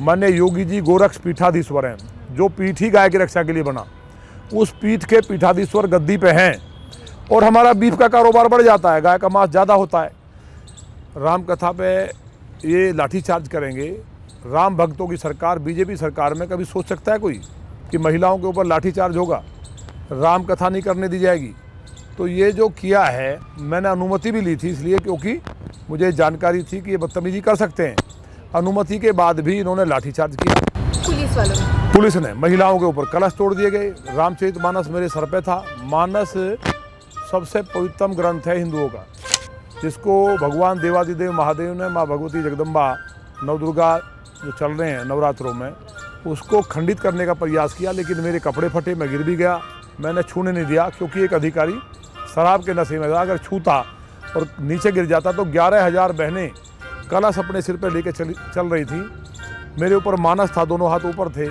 माननीय योगी जी गोरक्ष पीठाधीश्वर हैं, जो पीठ ही गाय की रक्षा के लिए बना, उस पीठ के पीठाधीश्वर गद्दी पे हैं और हमारा बीफ का कारोबार बढ़ जाता है, गाय का मांस ज़्यादा होता है। राम कथा पे ये लाठीचार्ज करेंगे। राम भक्तों की सरकार, बीजेपी सरकार में कभी सोच सकता है कोई कि महिलाओं के ऊपर लाठीचार्ज होगा, राम कथा नहीं करने दी जाएगी? तो ये जो किया है, मैंने अनुमति भी ली थी इसलिए क्योंकि मुझे जानकारी थी कि ये बदतमीजी कर सकते हैं। अनुमति के बाद भी इन्होंने लाठीचार्ज किया। पुलिस वालों ने, पुलिस ने महिलाओं के ऊपर कलश तोड़ दिए गए। रामचरितमानस मेरे सर पे था। मानस सबसे पवित्रतम ग्रंथ है हिंदुओं का, जिसको भगवान देवादिदेव महादेव ने, माँ भगवती जगदम्बा, नवदुर्गा जो चल रहे हैं नवरात्रों में, उसको खंडित करने का प्रयास किया, लेकिन मेरे कपड़े फटे, मैं गिर भी गया। मैंने छूने नहीं दिया क्योंकि एक अधिकारी शराब के नशे में था। अगर छूता और नीचे गिर जाता तो 11,000 बहनें कलश अपने सिर पर लेके चल रही थी। मेरे ऊपर मानस था, दोनों हाथ ऊपर थे,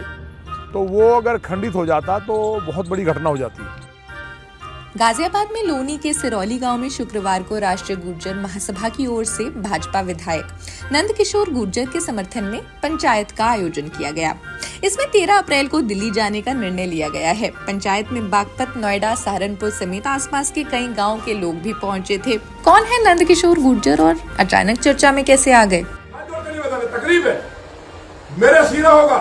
तो वो अगर खंडित हो जाता तो बहुत बड़ी घटना हो जाती। गाजियाबाद में लोनी के सिरौली गांव में शुक्रवार को राष्ट्रीय गुर्जर महासभा की ओर से भाजपा विधायक नंदकिशोर गुर्जर के समर्थन में पंचायत का आयोजन किया गया। इसमें 13 अप्रैल को दिल्ली जाने का निर्णय लिया गया है। पंचायत में बागपत, नोएडा, सहारनपुर समेत आसपास के कई गाँव के लोग भी पहुँचे थे। कौन है नंदकिशोर गुर्जर और अचानक चर्चा में कैसे आ गए? तकरीब है, मेरे सीना होगा।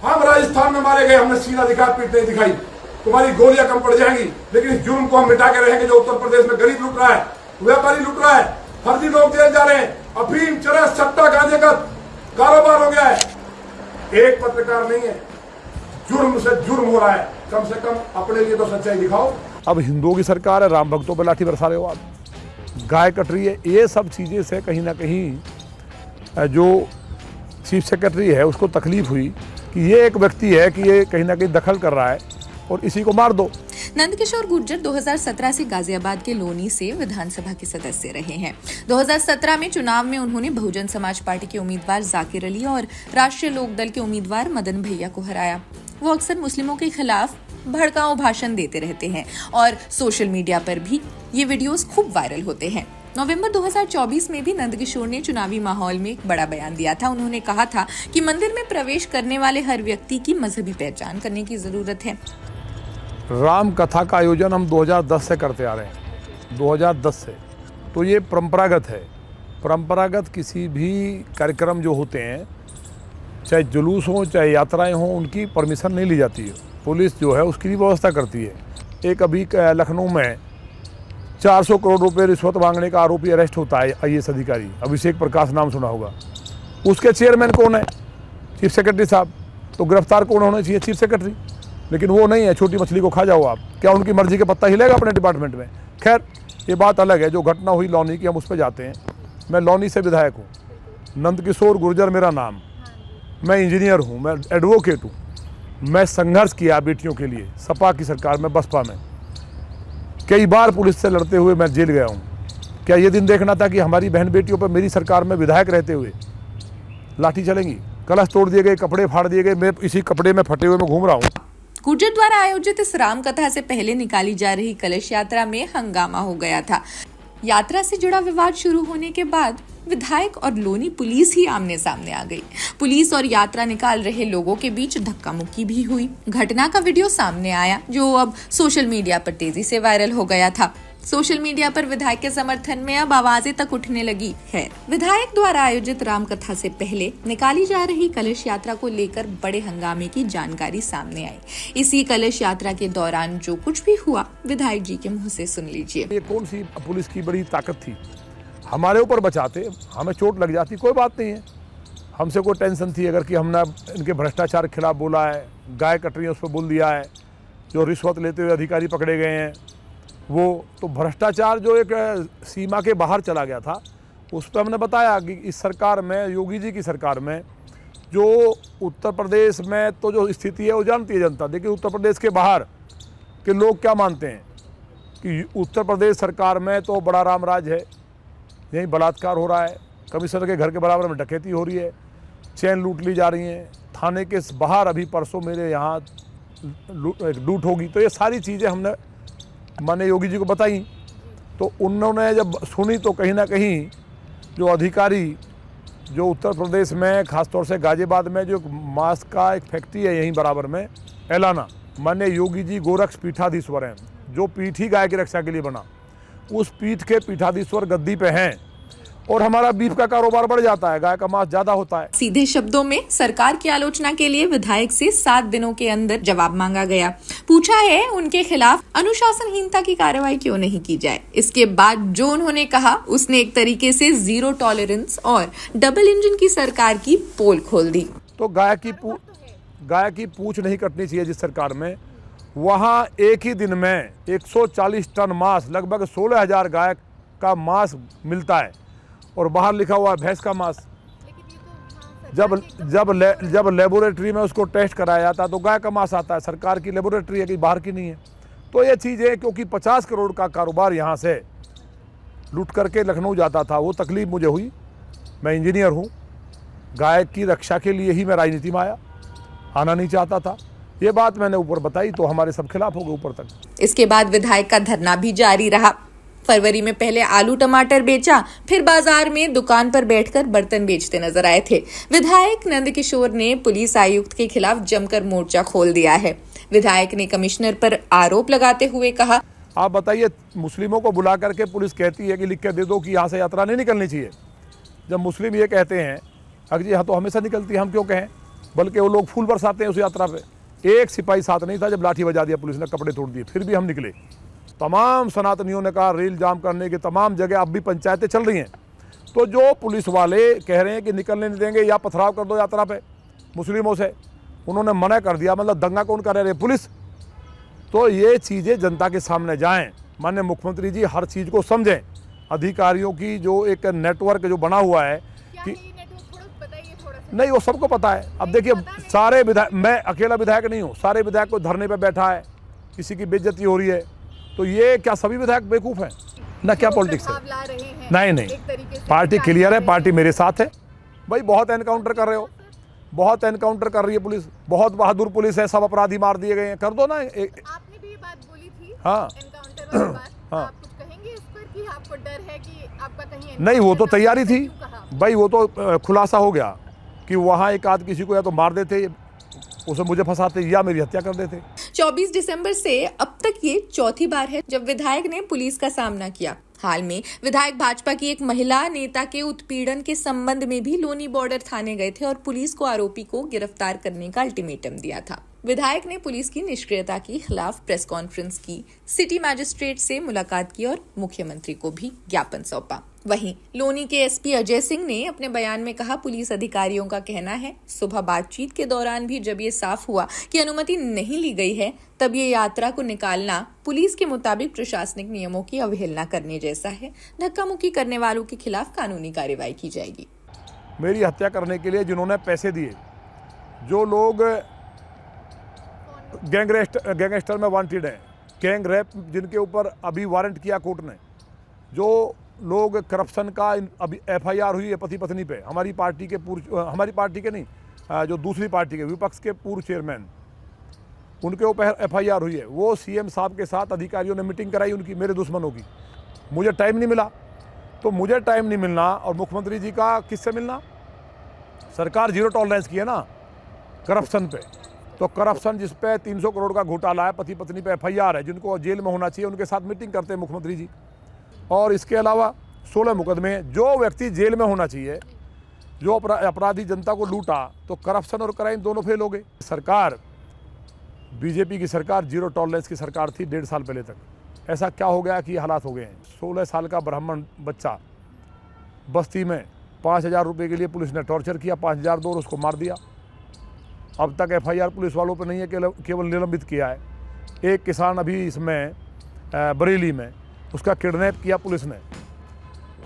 हम राजस्थान में मारे गए, हमने सीना दिखा, पीठ नहीं दिखाई। तुम्हारी गोलियां कम पड़ जाएंगी, लेकिन इस जुर्म को हम मिटा के रहेंगे। जो उत्तर प्रदेश में गरीब लूट रहा है, व्यापारी लूट रहा है, फर्जी लोग जेल जा रहे हैं, अफीम, चरस, सट्टा, गांजे का कारोबार हो गया है। एक पत्रकार नहीं है, जुर्म से जुर्म हो रहा है। कम से कम अपने लिए तो सच्चाई दिखाओ। अब हिंदुओं की सरकार है, राम भक्तों पर लाठी बरसा रहे हो आप, गाय कट रही है। ये सब चीज़ें से कहीं ना कहीं जो चीफ सेक्रेटरी है उसको तकलीफ हुई कि ये एक व्यक्ति है कि ये कहीं ना कहीं दखल कर रहा है और इसी को मार दो। नंदकिशोर गुर्जर 2017 से गाजियाबाद के लोनी से विधानसभा के सदस्य रहे हैं। 2017 में चुनाव में उन्होंने बहुजन समाज पार्टी के उम्मीदवार जाकिर अली और राष्ट्रीय लोकदल के उम्मीदवार मदन भैया को हराया। वो अक्सर मुस्लिमों के खिलाफ भड़काऊ भाषण देते रहते हैं और सोशल मीडिया पर भी ये वीडियोस खूब वायरल होते हैं। नवंबर 2024 में भी नंदकिशोर ने चुनावी माहौल में एक बड़ा बयान दिया था। उन्होंने कहा था कि मंदिर में प्रवेश करने वाले हर व्यक्ति की मजहबी पहचान करने की जरूरत है। राम कथा का आयोजन हम 2010 से करते आ रहे हैं, 2010 से। तो ये परंपरागत है। परंपरागत किसी भी कार्यक्रम जो होते हैं, चाहे जुलूस हो चाहे यात्राएं हों, उनकी परमिशन नहीं ली जाती है। पुलिस जो है उसकी भी व्यवस्था करती है। एक अभी लखनऊ में 400 करोड़ रुपए रिश्वत मांगने का आरोपी अरेस्ट होता है, IAS अधिकारी अभिषेक प्रकाश, नाम सुना होगा। उसके चेयरमैन कौन है? चीफ सेक्रेटरी साहब। तो गिरफ्तार कौन होना चाहिए? Chief secretary. लेकिन वो नहीं है। छोटी मछली को खा जाओ आप। क्या उनकी मर्जी के पत्ता हिलेगा अपने डिपार्टमेंट में? खैर, ये बात अलग है। जो घटना हुई लोनी की, हम उस पर जाते हैं। मैं लोनी से विधायक हूँ, नंदकिशोर गुर्जर मेरा नाम। मैं इंजीनियर हूँ, मैं एडवोकेट हूँ। मैं संघर्ष किया बेटियों के लिए, सपा की सरकार में, बसपा में। कई बार पुलिस से लड़ते हुए मैं जेल गया हूँ। क्या ये दिन देखना था कि हमारी बहन बेटियों पर मेरी सरकार में विधायक रहते हुए लाठी चलेंगी? कलश तोड़ दिए गए, कपड़े फाड़ दिए गए। मैं इसी कपड़े में फटे हुए मैं घूम रहा हूँ। गुर्जर द्वारा आयोजित इस राम कथा से पहले निकाली जा रही कलश यात्रा में हंगामा हो गया था। यात्रा से जुड़ा विवाद शुरू होने के बाद विधायक और लोनी पुलिस ही आमने सामने आ गई। पुलिस और यात्रा निकाल रहे लोगों के बीच धक्का मुक्की भी हुई। घटना का वीडियो सामने आया, जो अब सोशल मीडिया पर तेजी से वायरल हो गया था। सोशल मीडिया पर विधायक के समर्थन में अब आवाजें तक उठने लगी है। विधायक द्वारा आयोजित राम कथा से पहले निकाली जा रही कलश यात्रा को लेकर बड़े हंगामे की जानकारी सामने आई। इसी कलश यात्रा के दौरान जो कुछ भी हुआ, विधायक जी के मुंह से सुन लीजिए। ये कौन सी पुलिस की बड़ी ताकत थी? हमारे ऊपर बचाते, हमें चोट लग जाती, कोई बात नहीं है। हमसे कोई टेंशन थी अगर कि हमने इनके भ्रष्टाचार के खिलाफ बोला है, गाय कट रही है उस पर बोल दिया है, जो रिश्वत लेते हुए अधिकारी पकड़े गए हैं वो, तो भ्रष्टाचार जो एक सीमा के बाहर चला गया था, उस पर हमने बताया कि इस सरकार में, योगी जी की सरकार में, जो उत्तर प्रदेश में तो जो स्थिति है वो जानती है जनता। देखिए उत्तर प्रदेश के बाहर के लोग क्या मानते हैं कि उत्तर प्रदेश सरकार में तो बड़ा राम राज है, यहीं बलात्कार हो रहा है, कमिश्नर के घर के बराबर में डकैती हो रही है, चैन लूट ली जा रही हैं, थाने के बाहर अभी परसों मेरे यहाँ लूट होगी। तो ये सारी चीज़ें हमने माननीय योगी जी को बताई। तो उन्होंने जब सुनी तो कहीं ना कहीं जो अधिकारी जो उत्तर प्रदेश में खासतौर से गाजियाबाद में जो मांस का एक फैक्ट्री है यहीं बराबर में एलाना, माननीय योगी जी गोरक्ष पीठाधीश्वर हैं, जो पीठ ही गाय की रक्षा के लिए बना, उस पीठ के पीठाधीश्वर गद्दी पे हैं और हमारा बीफ का कारोबार बढ़ जाता है, गाय का मांस ज्यादा होता है। सीधे शब्दों में सरकार की आलोचना के लिए विधायक से 7 दिनों के अंदर जवाब मांगा गया। पूछा है उनके खिलाफ अनुशासनहीनता की कार्रवाई क्यों नहीं की जाए। इसके बाद जो उन्होंने कहा उसने एक तरीके से जीरो टॉलरेंस और डबल इंजन की सरकार की पोल खोल दी। तो गाय की पूछ नहीं कटनी चाहिए जिस सरकार में, वहाँ एक ही दिन में 140 टन मांस, लगभग 16,000 गाय का मांस मिलता है और बाहर लिखा हुआ है भैंस का मांस। जब लेबोरेटरी में उसको टेस्ट कराया जाता है तो गाय का मांस आता है। सरकार की लेबोरेटरी है कि बाहर की नहीं है। तो ये चीज़ें, क्योंकि 50 करोड़ का कारोबार यहाँ से लूट करके लखनऊ जाता था, वो तकलीफ मुझे हुई। मैं इंजीनियर हूँ, गाय की रक्षा के लिए ही मैं राजनीति में आना नहीं चाहता था। ये बात मैंने ऊपर बताई तो हमारे सब खिलाफ हो गए ऊपर तक। इसके बाद विधायक का धरना भी जारी रहा। फरवरी में पहले आलू टमाटर बेचा, फिर बाजार में दुकान पर बैठकर बर्तन बेचते नजर आए थे। विधायक नंदकिशोर ने पुलिस आयुक्त के खिलाफ जमकर मोर्चा खोल दिया है। विधायक ने कमिश्नर पर आरोप लगाते हुए कहा, आप बताइए, मुस्लिमों को बुला करके पुलिस कहती है कि लिख के दे दो कि यहाँ से यात्रा नहीं निकलनी चाहिए। जब मुस्लिम ये कहते हैं अगर यहाँ तो हमेशा निकलती है, हम क्यों कहें, बल्कि वो लोग फूल बरसाते हैं उस यात्रा पे। एक सिपाही साथ नहीं था जब लाठी बजा दिया पुलिस ने, कपड़े तोड़ दिए, फिर भी हम निकले। तमाम सनातनियों ने कहा रेल जाम करने की तमाम जगह अब भी पंचायतें चल रही हैं। तो जो पुलिस वाले कह रहे हैं कि निकलने नहीं देंगे या पथराव कर दो यात्रा पे मुस्लिमों से, उन्होंने मना कर दिया, मतलब दंगा कौन कर रहे हैं, पुलिस। तो ये चीज़ें जनता के सामने जाएं। माननीय मुख्यमंत्री जी हर चीज़ को समझें। अधिकारियों की जो एक नेटवर्क जो बना हुआ है कि नहीं, वो सबको पता है। अब देखिए, सारे विधायक, मैं अकेला विधायक नहीं हूँ, सारे विधायक को धरने पे बैठा है, किसी की बेइज्जती हो रही है। तो ये क्या सभी विधायक बेवकूफ़ हैं ना? क्या पॉलिटिक्स है? नहीं, पार्टी क्लियर है, पार्टी मेरे साथ है। भाई बहुत एनकाउंटर कर रहे हो, बहुत एनकाउंटर कर रही है पुलिस, बहुत बहादुर पुलिस है, सब अपराधी मार दिए गए हैं, कर दो ना। आपने भी ये बात बोली थी, हाँ, एनकाउंटर वाली बात। हाँ, आप कुछ कहेंगे इस पर कि आपको डर है कि आपका कहीं नहीं, वो तो तैयारी थी भाई, वो तो खुलासा हो गया कि वहाँ एक आध किसी को या तो मार देते, उसे मुझे फंसाते या मेरी हत्या कर देते। 24 दिसंबर से अब तक ये चौथी बार है जब विधायक ने पुलिस का सामना किया। हाल में विधायक भाजपा की एक महिला नेता के उत्पीड़न के संबंध में भी लोनी बॉर्डर थाने गए थे और पुलिस को आरोपी को गिरफ्तार करने का अल्टीमेटम दिया था। विधायक ने पुलिस की निष्क्रियता के खिलाफ प्रेस कॉन्फ्रेंस की, सिटी मैजिस्ट्रेट से मुलाकात की और मुख्यमंत्री को भी ज्ञापन सौंपा। वहीं लोनी के एसपी अजय सिंह ने अपने बयान में कहा, पुलिस अधिकारियों का कहना है सुबह बातचीत के दौरान भी जब ये साफ हुआ कि अनुमति नहीं ली गई है, तब ये यात्रा को निकालना पुलिस के मुताबिक प्रशासनिक नियमों की अवहेलना करने जैसा है। धक्का मुक्की करने वालों के खिलाफ कानूनी कार्रवाई की जाएगी। मेरी हत्या करने के लिए जिन्होंने पैसे दिए, जो लोग गैंगस्टर में वांटेड हैं, गैंग रेप जिनके ऊपर अभी वारंट किया कोर्ट ने, जो लोग करप्शन का अभी एफआईआर हुई है पति पत्नी पे, हमारी पार्टी के नहीं, जो दूसरी पार्टी के विपक्ष के पूर्व चेयरमैन, उनके ऊपर एफआईआर हुई है। वो सीएम साहब के साथ अधिकारियों ने मीटिंग कराई उनकी, मेरे दुश्मनों की। मुझे टाइम नहीं मिला, तो मुझे टाइम नहीं मिलना और मुख्यमंत्री जी का किससे मिलना? सरकार जीरो टॉलरेंस की है ना करप्शन पे। तो करप्शन जिस पे 300 करोड़ का घोटाला है, पति पत्नी पे एफआईआर है, जिनको जेल में होना चाहिए, उनके साथ मीटिंग करते हैं मुख्यमंत्री जी। और इसके अलावा 16 मुकदमे, जो व्यक्ति जेल में होना चाहिए, जो अपराधी जनता को लूटा, तो करप्शन और क्राइम दोनों फेल हो गए। सरकार, बीजेपी की सरकार जीरो टॉलरेंस की सरकार थी 1.5 साल पहले तक। ऐसा क्या हो गया कि हालात हो गए हैं? 16 साल का ब्राह्मण बच्चा बस्ती में 5,000 रुपये के लिए पुलिस ने टॉर्चर किया, 5,000 दो और उसको मार दिया। अब तक एफआईआर पुलिस वालों पर नहीं है, केवल निलंबित किया है। एक किसान अभी इसमें बरेली में, उसका किडनैप किया पुलिस ने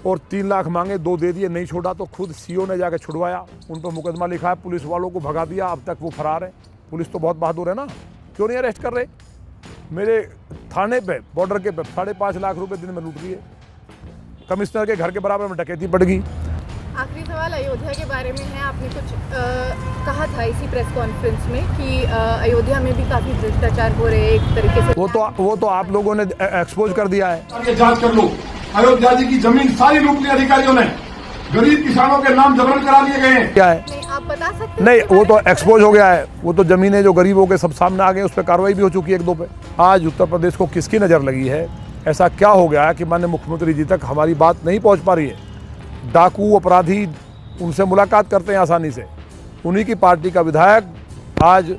और 3 लाख मांगे, 2 दे दिए, नहीं छोड़ा तो खुद सीओ ने जाकर छुड़वाया, उन पर मुकदमा लिखा है, पुलिस वालों को भगा दिया, अब तक वो फरार है। पुलिस तो बहुत बहादुर है ना, क्यों नहीं अरेस्ट कर रहे? मेरे थाने पे, बॉर्डर के पे 5.5 लाख रुपए दिन में लूट लिए, कमिश्नर के घर के बराबर में डकैती पड़ गई। आखिरी सवाल अयोध्या के बारे में है। आपने कुछ कहा था इसी प्रेस कॉन्फ्रेंस में कि अयोध्या में भी काफी भ्रष्टाचार हो रहे हैं एक तरीके से। वो तो आप लोगों ने एक्सपोज कर दिया है। जांच कर लो, अयोध्या जी की जमीन सारी लूट ली अधिकारियों ने, गरीब किसानों के नाम जबरन करा दिए गए हैं। क्या है? नहीं, आप बता सकते हैं नहीं, इसके वो तो बारे में? एक्सपोज हो गया है। वो तो जमीनें जो गरीबों के सब सामने आ गए, उस पर कार्रवाई भी हो चुकी है 1-2 पे। आज उत्तर प्रदेश को किसकी नज़र लगी है? ऐसा क्या हो गया कि माननीय मुख्यमंत्री जी तक हमारी बात नहीं पहुंच पा रही है? डाकू अपराधी उनसे मुलाकात करते हैं आसानी से। उन्हीं की पार्टी का विधायक आज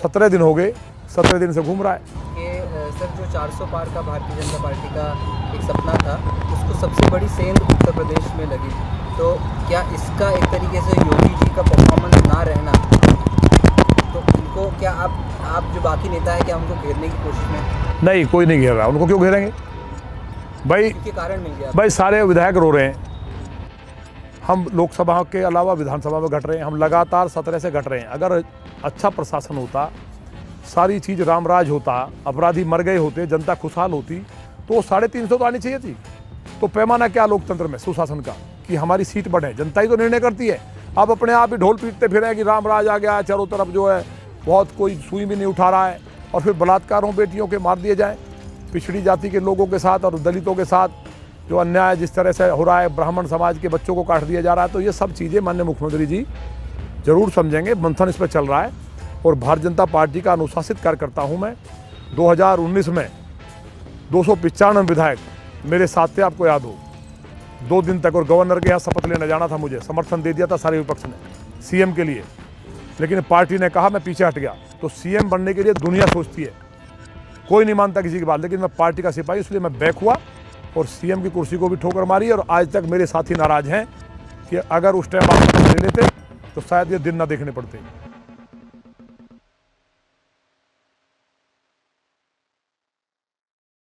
17 दिन हो गए, 17 दिन से घूम रहा है। कि सर जो 400 पार का भारतीय जनता पार्टी का एक सपना था, उसको सबसे बड़ी सेंध उत्तर प्रदेश में लगी। तो क्या इसका एक तरीके से योगी जी का परफॉर्मेंस ना रहना, तो इनको क्या आप जो बाकी नेता है क्या उनको घेरने की कोशिश में? नहीं, कोई नहीं घेर रहा। उनको क्यों घेरेंगे भाई? इनके कारण मिल गया भाई सारे विधायक रो रहे हैं। हम लोकसभा के अलावा विधानसभा में घट रहे हैं, हम लगातार 17 से घट रहे हैं। अगर अच्छा प्रशासन होता, सारी चीज़ रामराज होता, अपराधी मर गए होते, जनता खुशहाल होती, तो 350 तो आनी चाहिए थी। तो पैमाना क्या लोकतंत्र में सुशासन का कि हमारी सीट बढ़े? जनता ही तो निर्णय करती है। अब अपने आप ही ढोल पीटते फिर कि रामराज आ गया, चारों तरफ जो है बहुत कोई सुई भी नहीं उठा रहा है, और फिर बलात्कारों बेटियों के मार दिए जाएँ, पिछड़ी जाति के लोगों के साथ और दलितों के साथ जो अन्याय जिस तरह से हो रहा है, ब्राह्मण समाज के बच्चों को काट दिया जा रहा है। तो ये सब चीज़ें माननीय मुख्यमंत्री जी जरूर समझेंगे। मंथन इस पर चल रहा है और भारतीय जनता पार्टी का अनुशासित कार्यकर्ता हूँ मैं। 2019 में 295 विधायक मेरे साथ थे, आपको याद हो। 2 दिन तक और गवर्नर के यहाँ शपथ लेने जाना था, मुझे समर्थन दे दिया था सारे विपक्ष ने सीएम के लिए, लेकिन पार्टी ने कहा मैं पीछे हट गया। तो सीएम बनने के लिए दुनिया सोचती है, कोई नहीं मानता किसी की बात, लेकिन मैं पार्टी का सिपाही, इसलिए मैं बैक हुआ और सीएम की कुर्सी को भी ठोकर मारी। और आज तक मेरे साथी नाराज हैं कि अगर उस टाइम आप ले लेते तो शायद ये दिन ना देखने पड़ते।